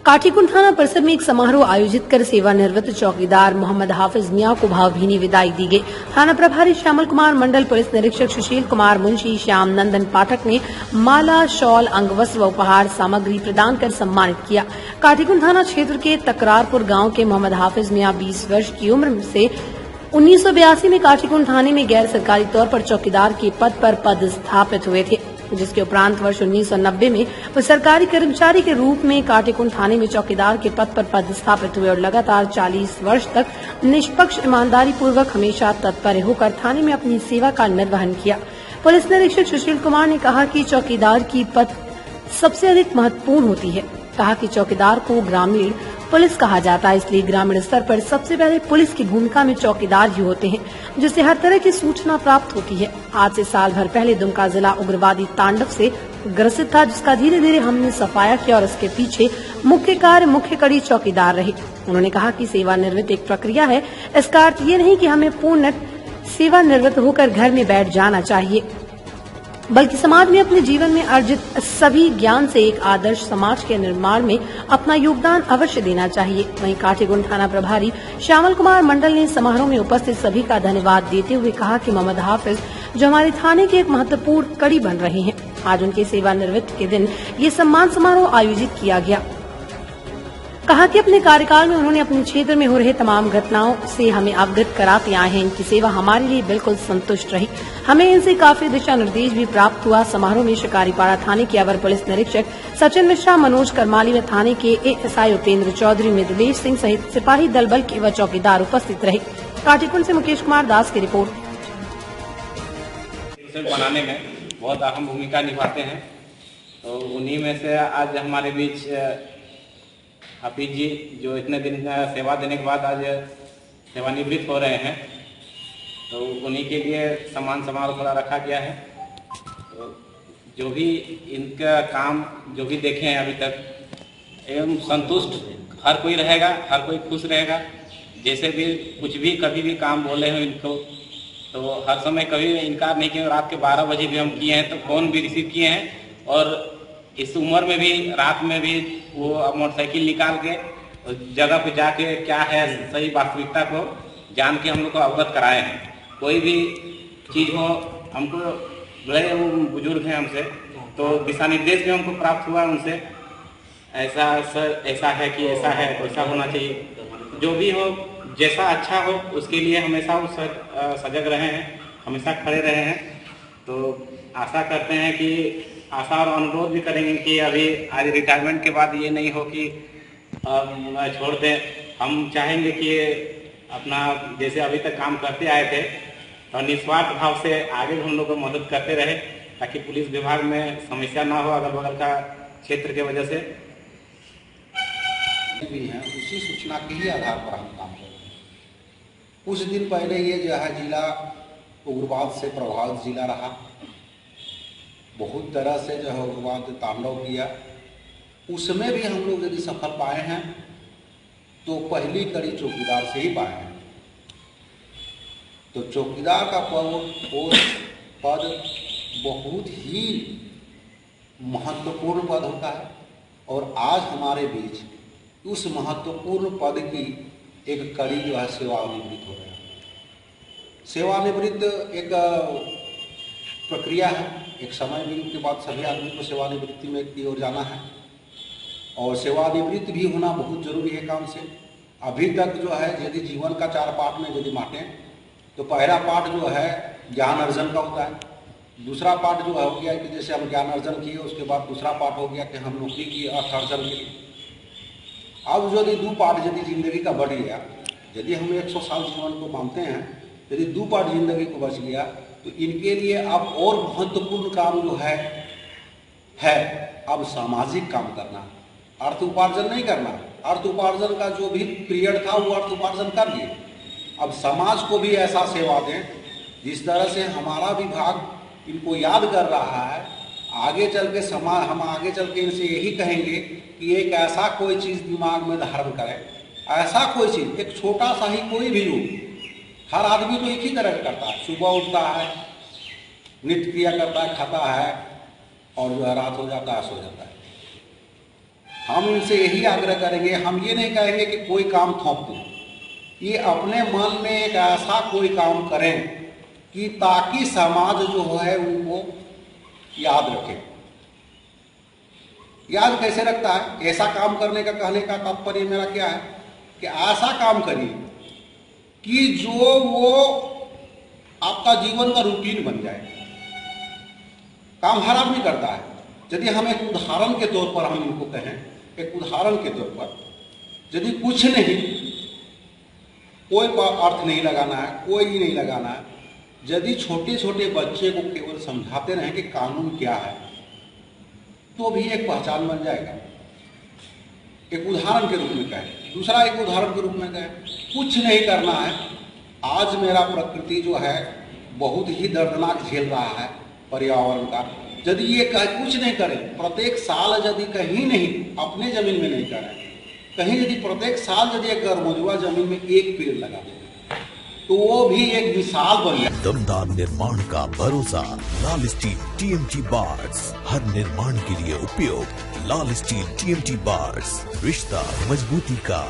काटीकुंड थाना परिसर में एक समारोह आयोजित कर सेवानिवृत्त चौकीदार मोहम्मद हाफिज मियां को भावभीनी विदाई दी गई। थाना प्रभारी श्यामल कुमार मंडल, पुलिस निरीक्षक सुशील कुमार मुंशी, श्याम नंदन पाठक ने माला, शॉल, अंगवस्त्र व उपहार सामग्री प्रदान कर सम्मानित किया। काटीकुंड थाना क्षेत्र के तकरारपुर गाँव के मोहम्मद हाफिज मियां 20 वर्ष की उम्र से 1982 में काटीकुंड थाने में गैर सरकारी तौर पर चौकीदार के पद पर पदस्थापित हुए थे, जिसके उपरांत वर्ष 1990 में वो सरकारी कर्मचारी के रूप में काटीकुंड थाने में चौकीदार के पद पर पदस्थापित हुए और लगातार 40 वर्ष तक निष्पक्ष, ईमानदारी पूर्वक हमेशा तत्पर होकर थाने में अपनी सेवा का निर्वहन किया। पुलिस निरीक्षक सुशील कुमार ने कहा कि चौकीदार की पद सबसे अधिक महत्वपूर्ण होती है। कहा कि चौकीदार को ग्रामीण पुलिस कहा जाता है, इसलिए ग्रामीण स्तर पर सबसे पहले पुलिस की भूमिका में चौकीदार ही होते हैं, जिससे हर तरह की सूचना प्राप्त होती है। आज से साल भर पहले दुमका जिला उग्रवादी तांडव से ग्रसित था, जिसका धीरे धीरे हमने सफाया किया और इसके पीछे मुख्य कार्य, मुख्य कड़ी चौकीदार रहे। उन्होंने कहा कि सेवानिवृत्त एक प्रक्रिया है। इसका अर्थ ये नहीं कि हमें पूर्ण सेवानिवृत्त होकर घर में बैठ जाना चाहिए, बल्कि समाज में अपने जीवन में अर्जित सभी ज्ञान से एक आदर्श समाज के निर्माण में अपना योगदान अवश्य देना चाहिए। वहीं काटीकुंड थाना प्रभारी श्यामल कुमार मंडल ने समारोह में उपस्थित सभी का धन्यवाद देते हुए कहा कि मोहम्मद हाफिज जो हमारे थाने के एक महत्वपूर्ण कड़ी बन रहे हैं, आज उनके सेवानिवृत्त के दिन ये सम्मान समारोह आयोजित किया गया। कहा कि अपने कार्यकाल में उन्होंने अपने क्षेत्र में हो रहे तमाम घटनाओं से हमें अवगत कराते आए हैं। इनकी सेवा हमारे लिए बिल्कुल संतुष्ट रही। हमें इनसे काफी दिशा निर्देश भी प्राप्त हुआ। समारोह में शिकारीपाड़ा थाने के अवर पुलिस निरीक्षक सचिन मिश्रा, मनोज करमाली व थाने के एएसआई उपेंद्र चौधरी, मृदुलेश सिंह सहित सिपाही दल बल के व चौकीदार उपस्थित रहे। काटीकुंड से मुकेश कुमार दास की रिपोर्ट। बनाने में बहुत अहम भूमिका निभाते हैं, तो उन्हीं में से आज हमारे बीच हाफिज जी जो इतने दिन सेवा देने के बाद आज सेवानिवृत्त हो रहे हैं, तो उन्हीं के लिए सम्मान समारोह थोड़ा रखा गया है। तो जो भी इनका काम जो भी देखे हैं अभी तक, एवं संतुष्ट हर कोई रहेगा, हर कोई खुश रहेगा। जैसे भी कुछ भी कभी भी काम बोले हो इनको, तो हर समय कभी इनकार नहीं किया। रात के 12 बजे भी हम किए हैं, तो फोन भी रिसीव किए हैं, और इस उम्र में भी रात में भी वो मोटरसाइकिल निकाल के जगह पे जाके क्या है सही वास्तविकता को जान के हम लोग को अवगत कराए हैं। कोई भी चीज हो, हमको बड़े वो बुजुर्ग हैं हमसे, तो दिशा निर्देश भी हमको प्राप्त हुआ उनसे, ऐसा सर ऐसा है कि ऐसा है, ऐसा होना चाहिए। जो भी हो, जैसा अच्छा हो उसके लिए हमेशा वो सजग रहे हैं, हमेशा खड़े रहे हैं। तो आशा करते हैं कि आशा और अनुरोध भी करेंगे कि अभी आज रिटायरमेंट के बाद ये नहीं हो कि छोड़ दें। हम चाहेंगे कि अपना जैसे अभी तक काम करते आए थे और निस्वार्थ भाव से आगे भी हम लोग को मदद करते रहे, ताकि पुलिस विभाग में समस्या ना हो अगल बगल का क्षेत्र के वजह से भी हैं, उसी सूचना के ही आधार पर हम काम कर रहे हैं। कुछ दिन पहले ये जो है जिला उग्रवाद से प्रभावित जिला रहा, बहुत तरह से जो है उग्रवाद तांडव किया। उसमें भी हम लोग यदि सफल पाए हैं तो पहली कड़ी चौकीदार से ही पाए हैं। तो चौकीदार का पद बहुत ही महत्वपूर्ण पद होता है, और आज हमारे बीच उस महत्वपूर्ण पद की एक कड़ी जो है सेवानिवृत्त हो रहा है। सेवानिवृत्त एक प्रक्रिया है। एक समय के बाद सभी आदमी को सेवानिवृत्ति में की ओर जाना है, और सेवानिवृत्त भी होना बहुत जरूरी है काम से। अभी तक जो है यदि जीवन का 4 पार्ट में यदि बांटें, तो पहला पार्ट जो है ज्ञान अर्जन का होता है। दूसरा पार्ट जो हो गया कि जैसे हम ज्ञान अर्जन किए, उसके बाद दूसरा पार्ट हो गया कि हम नौकरी की अर्थ अर्जन के लिए। अब यदि 2 पार्ट यदि जिंदगी का बढ़ गया, यदि हम 100 साल जीवन को मानते हैं, यदि 2 पार्ट जिंदगी को बच गया, तो इनके लिए अब और महत्वपूर्ण काम जो है अब सामाजिक काम करना, अर्थ उपार्जन नहीं करना। अर्थ उपार्जन का जो भी पीरियड था वो अर्थ उपार्जन कर लिए। अब समाज को भी ऐसा सेवा दें जिस तरह से हमारा विभाग इनको याद कर रहा है। आगे चल के हम आगे चल के इनसे यही कहेंगे कि एक ऐसा कोई चीज़ दिमाग में धारण करें, ऐसा कोई चीज़, एक छोटा सा ही कोई भी हो। हर आदमी तो एक ही तरह करता है, सुबह उठता है, नित्य क्रिया करता है, खाता है, और जो है रात हो जाता है, सो जाता है। हम इनसे यही आग्रह करेंगे, हम ये नहीं कहेंगे कि कोई काम थोप दें, ये अपने मन में एक ऐसा कोई काम करें कि ताकि समाज जो है उनको याद रखे। याद कैसे रखता है? ऐसा काम करने का कहने का तात्पर्य मेरा क्या है कि ऐसा काम करिए कि जो वो आपका जीवन का रूटीन बन जाए। काम हर आदमी करता है। यदि हम एक उदाहरण के तौर पर हम इनको कहें, एक उदाहरण के तौर पर, यदि कुछ नहीं, कोई अर्थ नहीं लगाना है, कोई नहीं लगाना है, यदि छोटे छोटे बच्चे को केवल समझाते रहें कि कानून क्या है, तो भी एक पहचान बन जाएगा। एक उदाहरण के रूप में कहें। दूसरा एक उदाहरण के रूप में कहें, कुछ नहीं करना है। आज मेरा प्रकृति जो है बहुत ही दर्दनाक झेल रहा है पर्यावरण का। यदि ये कुछ नहीं करें, प्रत्येक साल यदि कहीं नहीं, अपने जमीन में नहीं करें, कहीं यदि प्रत्येक साल यदि एक मौजूदा जमीन में एक पेड़ लगा दें, तो वो भी एक मिसाल बन जाए। दमदार निर्माण का भरोसा लाल स्टील TMT बार्स, हर निर्माण के लिए उपयोग। लाल स्टील TMT बार्स, रिश्ता मजबूती का।